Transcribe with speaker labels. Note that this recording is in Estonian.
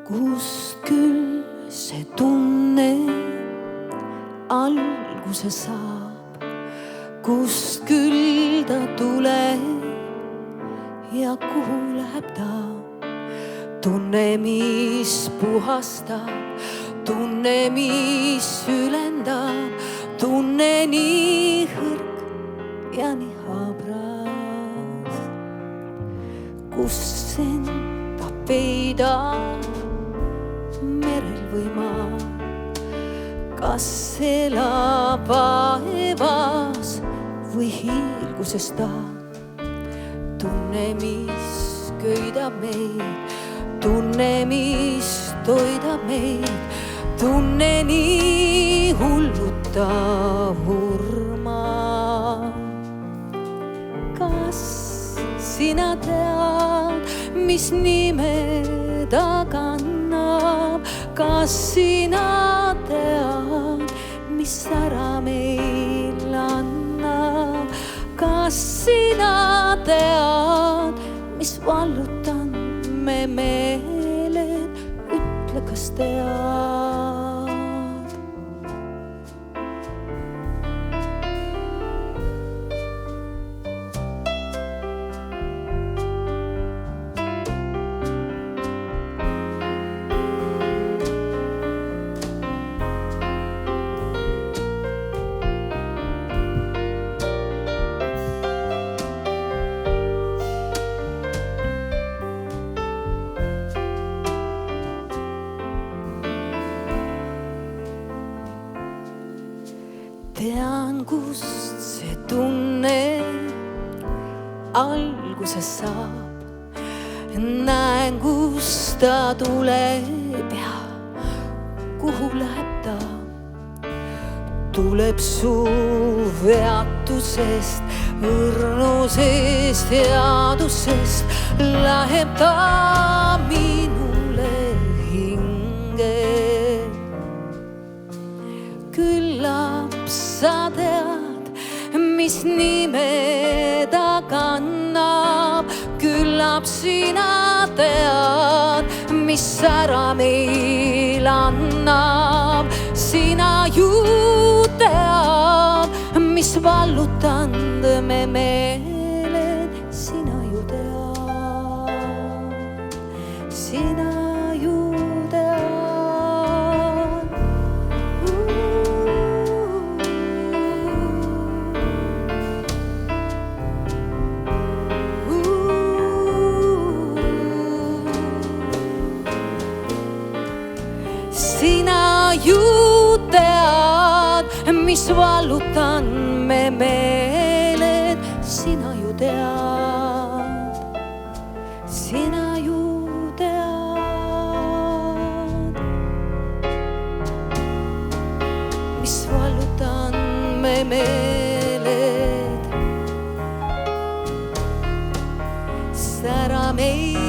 Speaker 1: Kust küll see tunne alguse saab, kust küll ta tuleb ja kuhu läheb ta? Tunne, mis puhastab, tunne, mis ülendab, tunne nii hõrk ja nii habras. Kus enda peidab merel või maal, kas elab vaevas või hiilguses ta? Tunne, mis köidab meid, tunne, mis toidab meid, tunne nii hulluta hurma. Kas sina tead, mis nime ta kannab? Kas sina tead, mis ära meil annab? Kas sina tead, mis vallutan me meeled? Ütle, kas tead? Tean, kust see tunne alguse saab, näen, kust ta tuleb ja kuhu läheb ta. Tuleb su veatusest, õrnusest, teadusest, läheb ta minule hinge. Küllap sa tead, mis nime ta kannab, küllap sina tead, mis ära meil annab. Sina ju tead, mis vallutanud me meeled, sina ju tead, sina ju tead. Sina ju tead, mis vallutan me meeled, sina ju tead, sina ju tead, mis vallutan me meeled, sära meil.